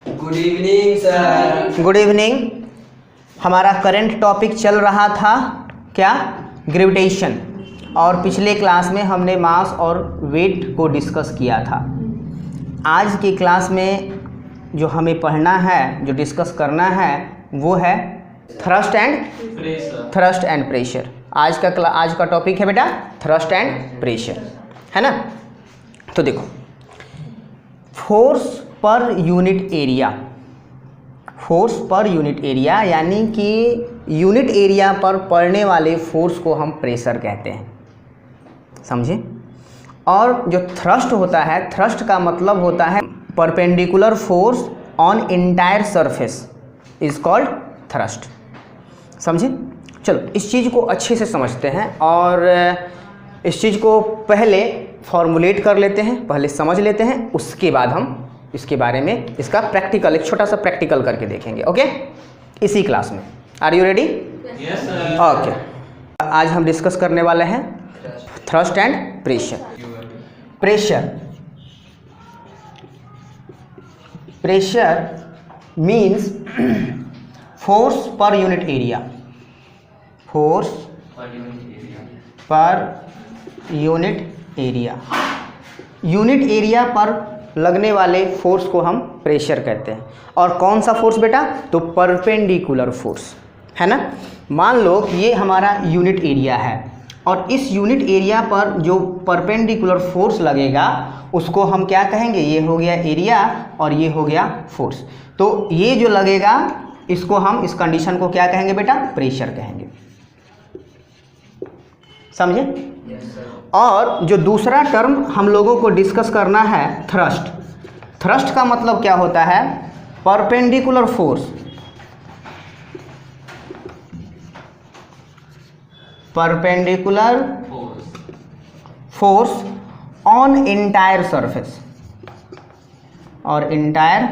Good evening sir. Good evening. हमारा current topic चल रहा था क्या, ग्रेविटेशन, और पिछले क्लास में हमने मास और वेट को डिस्कस किया था। आज की क्लास में जो हमें पढ़ना है, जो डिस्कस करना है, वो है थ्रस्ट एंड प्रेशर। आज का टॉपिक है बेटा थ्रस्ट एंड प्रेशर, है ना। तो देखो, force per unit area, force per unit area यानी कि यूनिट एरिया पर पड़ने वाले फोर्स को हम प्रेशर कहते हैं, समझे। और जो थ्रस्ट होता है, थ्रस्ट का मतलब होता है perpendicular force on entire surface is called thrust, समझे। चलो इस चीज़ को अच्छे से समझते हैं और इस चीज़ को पहले फॉर्मुलेट कर लेते हैं, पहले समझ लेते हैं, उसके बाद हम इसके बारे में इसका प्रैक्टिकल, एक छोटा सा प्रैक्टिकल करके देखेंगे, ओके, इसी क्लास में। Are you ready? Yes sir. Okay, आज हम डिस्कस करने वाले हैं thrust and pressure. Pressure means force per unit area, force per unit area, unit area पर लगने वाले फोर्स को हम प्रेशर कहते हैं। और कौन सा फोर्स बेटा? तो परपेंडिकुलर फोर्स, है ना। मान लो कि ये हमारा यूनिट एरिया है और इस यूनिट एरिया पर जो परपेंडिकुलर फोर्स लगेगा उसको हम क्या कहेंगे? ये हो गया एरिया और ये हो गया फोर्स। तो ये जो लगेगा इसको हम, इस कंडीशन को क्या कहेंगे बेटा? प्रेशर कहेंगे, समझे। और जो दूसरा टर्म हम लोगों को डिस्कस करना है थ्रस्ट। थ्रस्ट का मतलब क्या होता है? Perpendicular force, perpendicular force on entire surface, और इंटायर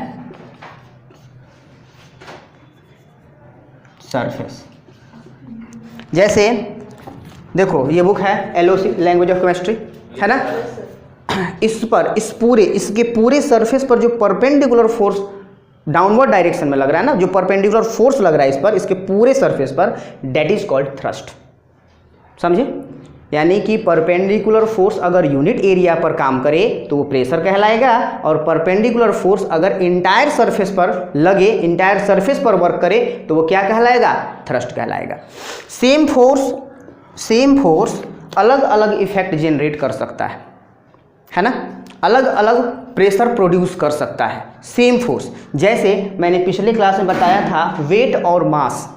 सरफेस। जैसे देखो, ये बुक है LOC, लैंग्वेज ऑफ केमिस्ट्री, है ना। इस पर, इसके पूरे सरफेस पर जो परपेंडिकुलर फोर्स डाउनवर्ड डायरेक्शन में लग रहा है ना, जो परपेंडिकुलर फोर्स लग रहा है इस पर, इसके पूरे सरफेस पर, डेट इज कॉल्ड थ्रस्ट, समझे। यानी कि परपेंडिकुलर फोर्स अगर यूनिट एरिया पर काम करे तो वो प्रेशर कहलाएगा, और परपेंडिकुलर फोर्स अगर इंटायर सरफेस पर लगे, इंटायर सरफेस पर वर्क करे तो वो क्या कहलाएगा? थ्रस्ट कहलाएगा। सेम फोर्स अलग अलग इफेक्ट जनरेट कर सकता है ना, अलग अलग प्रेशर प्रोड्यूस कर सकता है सेम फोर्स। जैसे मैंने पिछले क्लास में बताया था, वेट और मास,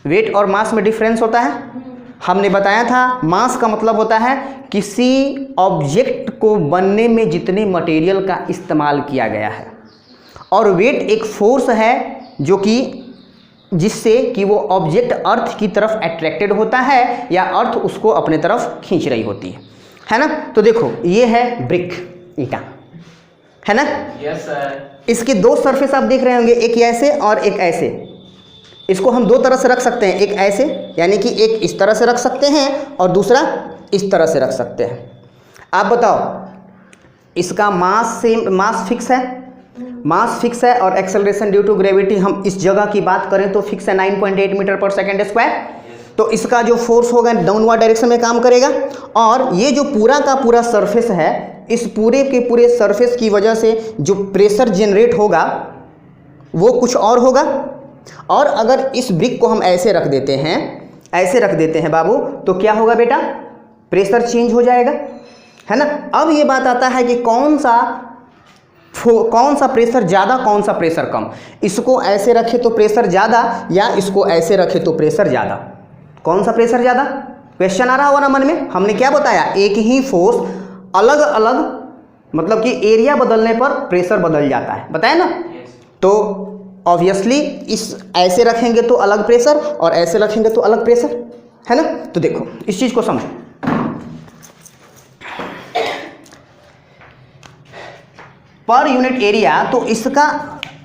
वेट और मास में डिफरेंस होता है। हमने बताया था मास का मतलब होता है किसी ऑब्जेक्ट को बनने में जितने मटेरियल का इस्तेमाल किया गया है, और वेट एक फोर्स है जो कि जिससे कि वो ऑब्जेक्ट अर्थ की तरफ अट्रैक्टेड होता है या अर्थ उसको अपने तरफ खींच रही होती है ना। तो देखो, ये है ब्रिक, ईटा, है ना। Yes sir. इसके दो सरफेस आप देख रहे होंगे, एक ऐसे और एक ऐसे। इसको हम दो तरह से रख सकते हैं, एक ऐसे यानी कि एक इस तरह से रख सकते हैं और दूसरा इस तरह से रख सकते हैं। आप बताओ, इसका मास फिक्स है, मास फिक्स है, और एक्सेलरेशन ड्यू टू ग्रेविटी हम इस जगह की बात करें तो फिक्स है 9.8 मीटर पर सेकेंड स्क्वायर। तो इसका जो फोर्स होगा डाउनवर्ड डायरेक्शन में काम करेगा, और ये जो पूरा का पूरा सरफेस है, इस पूरे के पूरे सरफेस की वजह से जो प्रेशर जनरेट होगा वो कुछ और होगा। और अगर इस ब्रिक को हम ऐसे रख देते हैं, ऐसे रख देते हैं बाबू, तो क्या होगा बेटा? प्रेशर चेंज हो जाएगा, है ना। अब ये बात आता है कि कौन सा प्रेशर ज़्यादा, कौन सा प्रेशर कम। इसको ऐसे रखे तो प्रेशर ज़्यादा, या इसको ऐसे रखे तो प्रेशर ज़्यादा। कौन सा प्रेशर ज़्यादा? क्वेश्चन आ रहा होगा ना मन में। हमने क्या बताया? एक ही फोर्स अलग अलग, मतलब कि एरिया बदलने पर प्रेशर बदल जाता है, बताया ना। तो ऑब्वियसली इस ऐसे रखेंगे तो अलग प्रेशर और ऐसे रखेंगे तो अलग प्रेशर, है ना। तो देखो इस चीज़ को समझो। पर यूनिट एरिया, तो इसका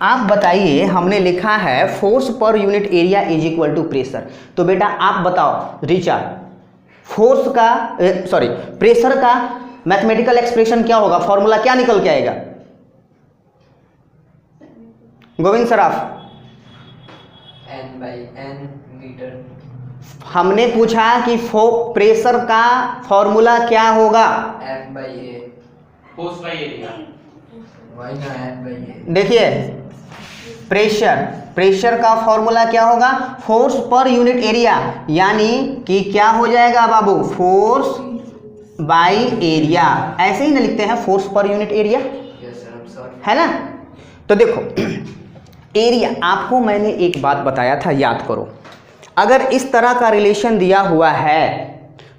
आप बताइए, हमने लिखा है force per unit area is equal to pressure. तो बेटा आप बताओ रिचा, फोर्स का प्रेशर का मैथमेटिकल एक्सप्रेशन क्या होगा? फॉर्मूला क्या निकल के आएगा? Govind Saraf, N/N metre. हमने पूछा कि प्रेशर का फॉर्मूला क्या होगा? F/A। Force by area. वही ना, F/A। देखिए प्रेशर का फॉर्मूला क्या होगा? फोर्स पर यूनिट एरिया, यानी कि क्या हो जाएगा बाबू? फोर्स बाय एरिया, ऐसे ही ना लिखते हैं, force per unit area, yes sir, I'm sorry। है ना? तो देखो एरिया, आपको मैंने एक बात बताया था, याद करो, अगर इस तरह का रिलेशन दिया हुआ है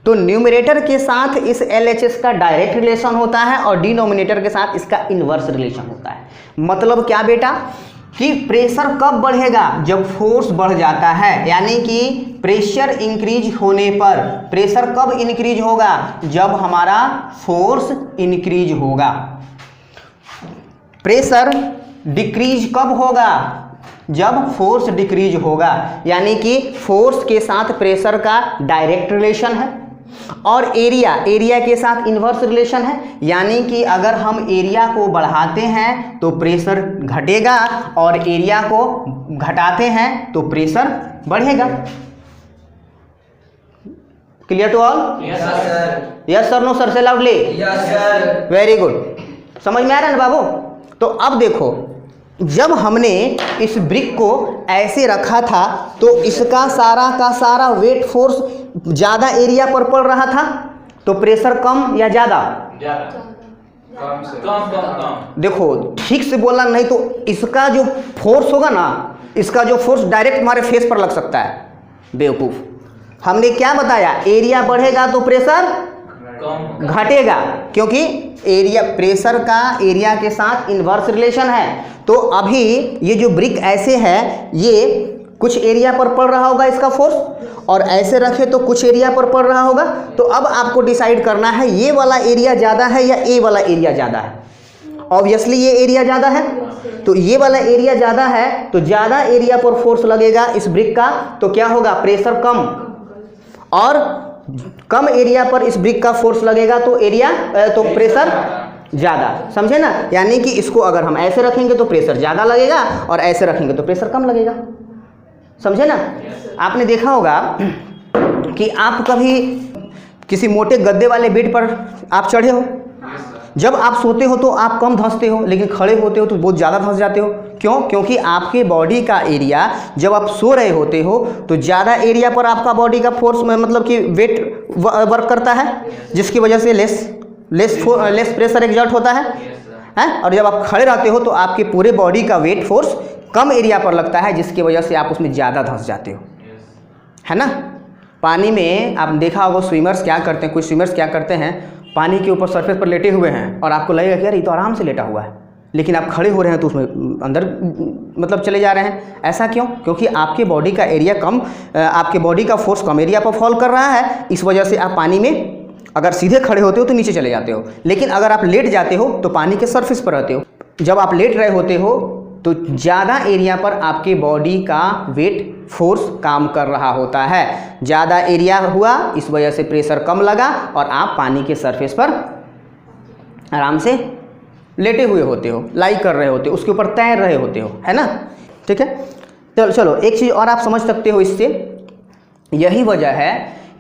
तो न्यूमरेटर के साथ इस LHS का डायरेक्ट रिलेशन होता है और डिनोमिनेटर के साथ इसका इन्वर्स रिलेशन होता है। मतलब क्या बेटा, कि प्रेशर कब बढ़ेगा? जब फोर्स बढ़ जाता है, यानी कि प्रेशर इंक्रीज होने पर, प्रेशर कब इंक्रीज होगा? जब हमारा फोर्स इंक्रीज होगा। प्रेशर डिक्रीज कब होगा? जब फोर्स डिक्रीज होगा, यानी कि फोर्स के साथ प्रेशर का डायरेक्ट रिलेशन है और एरिया के साथ इन्वर्स रिलेशन है, यानी कि अगर हम एरिया को बढ़ाते हैं तो प्रेशर घटेगा और एरिया को घटाते हैं तो प्रेशर बढ़ेगा। Clear to all? Yes sir. Yes sir, no sir से loudly. Yes sir. Very good, समझ में आ रहा है ना बाबू? तो अब देखो, जब हमने इस ब्रिक को ऐसे रखा था तो इसका सारा का सारा वेट फोर्स ज़्यादा एरिया पर पड़ रहा था, तो प्रेशर कम या ज़्यादा? कम से कम। देखो ठीक से बोलना, नहीं तो इसका जो फोर्स होगा ना, इसका जो फोर्स डायरेक्ट हमारे फेस पर लग सकता है। बेवकूफ़, हमने क्या बताया? एरिया बढ़ेगा तो प्रेशर कम घटेगा, क्योंकि एरिया, प्रेशर का एरिया के साथ इन्वर्स रिलेशन है। तो अभी ये जो ब्रिक ऐसे है, ये कुछ एरिया पर पड़ रहा होगा इसका फोर्स, और ऐसे रखे तो कुछ एरिया पर पड़ रहा होगा। तो अब आपको डिसाइड करना है ये वाला एरिया ज़्यादा है या ए वाला एरिया ज़्यादा है। ऑब्वियसली ये एरिया ज़्यादा है, तो ये वाला एरिया ज़्यादा है, तो ज़्यादा एरिया पर फोर्स लगेगा इस ब्रिक का, तो क्या होगा? प्रेशर कम, और कम एरिया पर इस ब्रिक का फोर्स लगेगा तो तो प्रेशर ज़्यादा। समझे ना? यानी कि इसको अगर हम ऐसे रखेंगे तो प्रेशर ज़्यादा लगेगा और ऐसे रखेंगे तो प्रेशर कम लगेगा। समझे ना? आपने देखा होगा कि आप कभी किसी मोटे गद्दे वाले बेड पर आप चढ़े हो, जब आप सोते हो तो आप कम धंसते हो, लेकिन खड़े होते हो तो बहुत ज़्यादा धंस जाते हो। क्यों? क्योंकि आपके बॉडी का एरिया, जब आप सो रहे होते हो तो ज़्यादा एरिया पर आपका बॉडी का फोर्स, मतलब कि वेट वर्क करता है, जिसकी वजह से लेस प्रेशर एग्जर्ट होता है। और जब आप खड़े रहते हो तो आपके पूरे बॉडी का वेट फोर्स कम एरिया पर लगता है, जिसकी वजह से आप उसमें ज़्यादा धंस जाते हो, है ना? पानी में आप देखा होगा स्विमर्स क्या करते हैं, कुछ स्विमर्स क्या करते हैं, पानी के ऊपर सरफेस पर लेटे हुए हैं और आपको लगेगा कि यार ये तो आराम से लेटा हुआ है, लेकिन आप खड़े हो रहे हैं तो उसमें अंदर मतलब चले जा रहे हैं। ऐसा क्यों? क्योंकि आपके बॉडी का एरिया कम, आपके बॉडी का फोर्स कम एरिया पर फॉल कर रहा है, इस वजह से आप पानी में अगर सीधे खड़े होते हो तो नीचे चले जाते हो, लेकिन अगर आप लेट जाते हो तो पानी के सरफेस पर रहते हो। जब आप लेट रहे होते हो तो ज़्यादा एरिया पर आपके बॉडी का वेट फोर्स काम कर रहा होता है। ज़्यादा एरिया हुआ, इस वजह से प्रेशर कम लगा और आप पानी के सरफेस पर आराम से लेटे हुए होते हो, लाई कर रहे होते हो, उसके ऊपर तैर रहे होते हो, है ना? ठीक है। चलो एक चीज़ और आप समझ सकते हो इससे, यही वजह है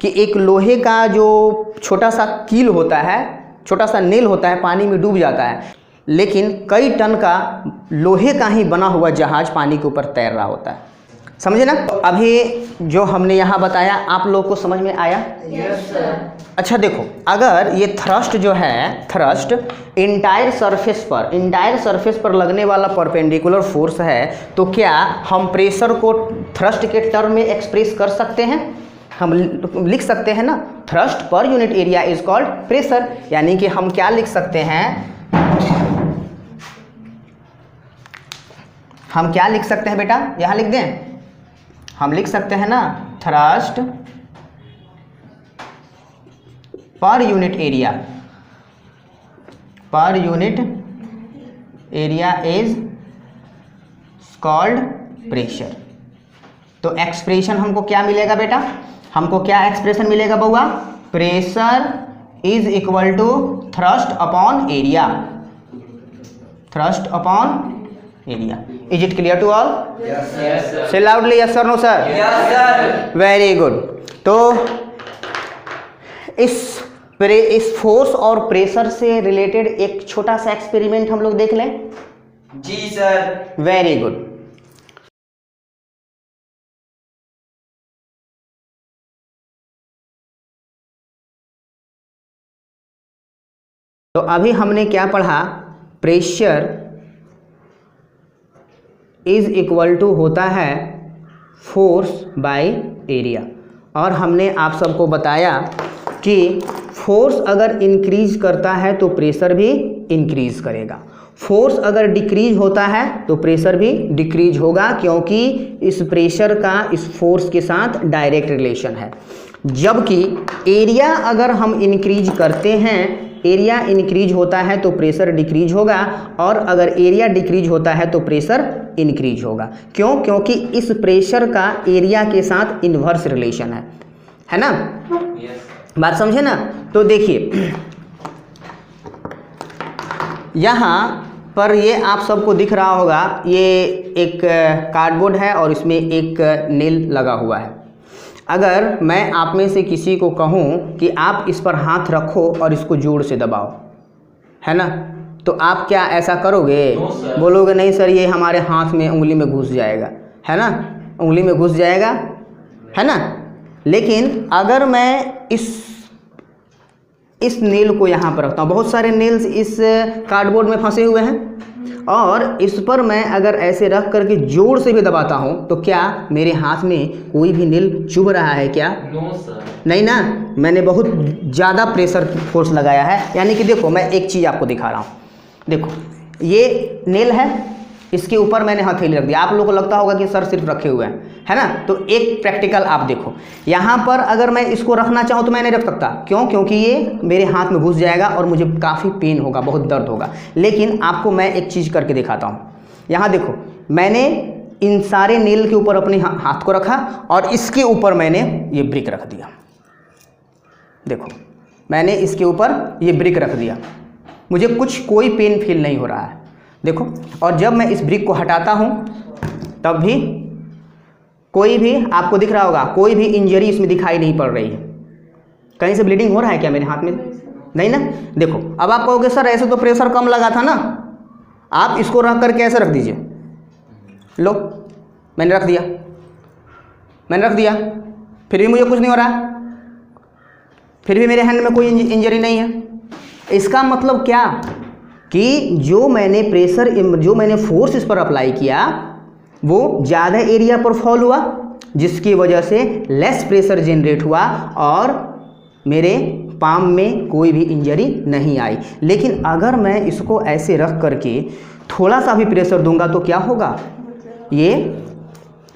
कि एक लोहे का जो छोटा सा कील होता है, छोटा सा नेल होता है, पानी में डूब जाता है, लेकिन कई टन का लोहे का ही बना हुआ जहाज पानी के ऊपर तैर रहा होता है। समझे ना? अभी जो हमने यहाँ बताया आप लोग को समझ में आया? Yes sir. अच्छा देखो, अगर ये थ्रस्ट जो है, थ्रस्ट इंटायर सरफेस पर लगने वाला परपेंडिकुलर फोर्स है, तो क्या हम प्रेशर को थ्रस्ट के टर्म में एक्सप्रेस कर सकते हैं? हम लिख सकते हैं ना, thrust per unit area is called pressure. यानी कि हम क्या लिख सकते हैं, हम क्या लिख सकते हैं बेटा? यहाँ लिख दें, हम लिख सकते हैं ना, thrust per unit area is called pressure. तो एक्सप्रेशन हमको क्या मिलेगा बेटा? हमको क्या एक्सप्रेशन मिलेगा बउआ? Pressure is equal to thrust upon area, thrust upon area. Is it clear to all? Yes, sir. Say loudly yes sir no sir? Yes, sir. Very good. तो इस फोर्स और प्रेशर से रिलेटेड एक छोटा सा experiment हम लोग देख लें। जी सर। Very good. तो अभी हमने क्या पढ़ा? प्रेशर इज इक्वल टू होता है फोर्स बाय एरिया, और हमने आप सबको बताया कि फोर्स अगर इंक्रीज करता है तो प्रेशर भी इंक्रीज करेगा, फोर्स अगर डिक्रीज होता है तो प्रेशर भी डिक्रीज होगा, क्योंकि इस प्रेशर का इस फोर्स के साथ डायरेक्ट रिलेशन है। जबकि एरिया अगर हम इंक्रीज करते हैं, एरिया इंक्रीज होता है तो प्रेशर डिक्रीज होगा, और अगर एरिया डिक्रीज होता है तो प्रेशर इंक्रीज होगा। क्यों? क्योंकि इस प्रेशर का एरिया के साथ इन्वर्स रिलेशन है ना? Yes. बात समझे ना? तो देखिए यहाँ पर ये आप सबको दिख रहा होगा, ये एक कार्डबोर्ड है और इसमें एक नेल लगा हुआ है। अगर मैं आप में से किसी को कहूँ कि आप इस पर हाथ रखो और इसको जोर से दबाओ, है ना, तो आप क्या ऐसा करोगे? No, sir. बोलोगे नहीं सर ये हमारे हाथ में उंगली में घुस जाएगा, है ना, उंगली में घुस जाएगा, है ना। लेकिन अगर मैं इस नेल को यहाँ पर रखता हूँ, बहुत सारे नेल्स इस कार्डबोर्ड में फंसे हुए हैं, और इस पर मैं अगर ऐसे रख करके जोर से भी दबाता हूँ तो क्या मेरे हाथ में कोई भी नेल चुभ रहा है क्या? No, sir. नहीं ना, मैंने बहुत ज़्यादा प्रेशर फोर्स लगाया है। यानी कि देखो मैं एक चीज़ आपको दिखा रहा हूँ, देखो ये नेल है, इसके ऊपर मैंने हथेली रख दिया। आप लोगों को लगता होगा कि सर सिर्फ रखे हुए हैं, है ना, तो एक प्रैक्टिकल आप देखो, यहाँ पर अगर मैं इसको रखना चाहूँ तो मैं नहीं रख सकता। क्यों? क्योंकि ये मेरे हाथ में घुस जाएगा और मुझे काफ़ी पेन होगा, बहुत दर्द होगा। लेकिन आपको मैं एक चीज़ करके दिखाता हूँ। यहाँ देखो, मैंने इन सारे नेल के ऊपर अपने हाथ को रखा और इसके ऊपर मैंने ये ब्रिक रख दिया। देखो मैंने इसके ऊपर ये ब्रिक रख दिया, मुझे कोई पेन फील नहीं हो रहा है, देखो। और जब मैं इस ब्रिक को हटाता हूँ तब भी कोई भी, आपको दिख रहा होगा, कोई भी इंजरी इसमें दिखाई नहीं पड़ रही है। कहीं से ब्लीडिंग हो रहा है क्या मेरे हाथ में? नहीं ना। देखो अब आप कहोगे सर ऐसे तो प्रेशर कम लगा था ना, आप इसको रख करके ऐसे रख दीजिए। लो मैंने रख दिया, फिर भी मुझे कुछ नहीं हो रहा, फिर भी मेरे हैंड में कोई इंजरी नहीं है। इसका मतलब क्या कि जो मैंने फोर्स इस पर अप्लाई किया वो ज़्यादा एरिया पर फॉल हुआ, जिसकी वजह से लेस प्रेशर जनरेट हुआ और मेरे पाम में कोई भी इंजरी नहीं आई। लेकिन अगर मैं इसको ऐसे रख करके थोड़ा सा भी प्रेशर दूंगा तो क्या होगा? ये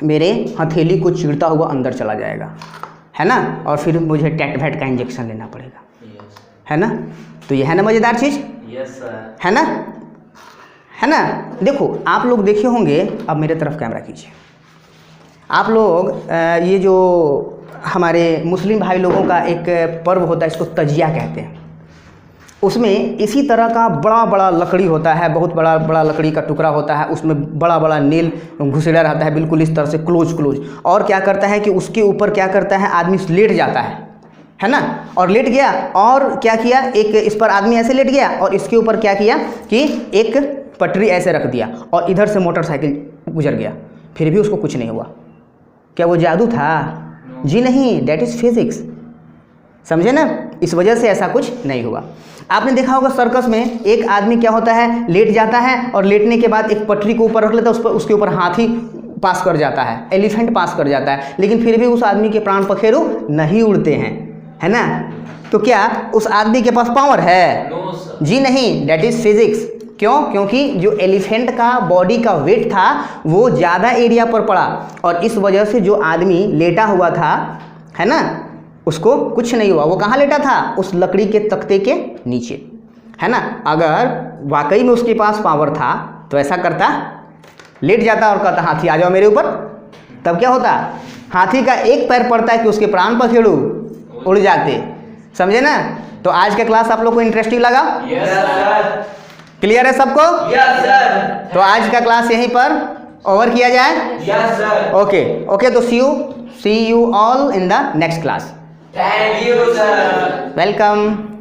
मेरे हथेली को चीरता हुआ अंदर चला जाएगा, है ना, और फिर मुझे टेटवेट का इंजेक्शन लेना पड़ेगा, Yes. है ना। तो ये है ना मज़ेदार चीज़, Yes, sir. है ना। देखो आप लोग देखे होंगे, अब मेरे तरफ कैमरा कीजिए। आप लोग ये जो हमारे मुस्लिम भाई लोगों का एक पर्व होता है, इसको तजिया कहते हैं। उसमें इसी तरह का बड़ा बड़ा लकड़ी होता है, बहुत बड़ा बड़ा लकड़ी का टुकड़ा होता है, उसमें बड़ा बड़ा नेल घुसेड़ा रहता है, बिल्कुल इस तरह से क्लोज। और क्या करता है कि उसके ऊपर क्या करता है, आदमी लेट जाता है ना, और लेट गया और क्या किया, एक इस पर आदमी ऐसे लेट गया और इसके ऊपर क्या किया कि एक पटरी ऐसे रख दिया और इधर से मोटरसाइकिल गुजर गया, फिर भी उसको कुछ नहीं हुआ। क्या वो जादू था? जी नहीं, डेट इज़ फिजिक्स, समझे ना। इस वजह से ऐसा कुछ नहीं हुआ। आपने देखा होगा सर्कस में एक आदमी क्या होता है, लेट जाता है और लेटने के बाद एक पटरी को ऊपर रख लेता है, उस पर उसके ऊपर हाथी पास कर जाता है, एलिफेंट पास कर जाता है, लेकिन फिर भी उस आदमी के प्राण पखेरु नहीं उड़ते हैं, है ना। तो क्या उस आदमी के पास पावर है? No, sir. जी नहीं, डेट इज़ फिजिक्स। क्यों? क्योंकि जो एलिफेंट का बॉडी का वेट था वो ज़्यादा एरिया पर पड़ा और इस वजह से जो आदमी लेटा हुआ था, है ना, उसको कुछ नहीं हुआ। वो कहाँ लेटा था? उस लकड़ी के तख्ते के नीचे, है ना। अगर वाकई में उसके पास पावर था तो ऐसा करता, लेट जाता और कहता हाथी आ जाओ मेरे ऊपर, तब क्या होता? हाथी का एक पैर पड़ता है कि उसके प्राण पखेरु उड़ जाते, समझे ना। तो आज का क्लास आप लोग को इंटरेस्टिंग लगा? Yes, sir. क्लियर है सबको? Yes sir. तो आज का क्लास यहीं पर ओवर किया जाए। Yes sir. ओके तो see you all in the next class. Thank you sir. Welcome.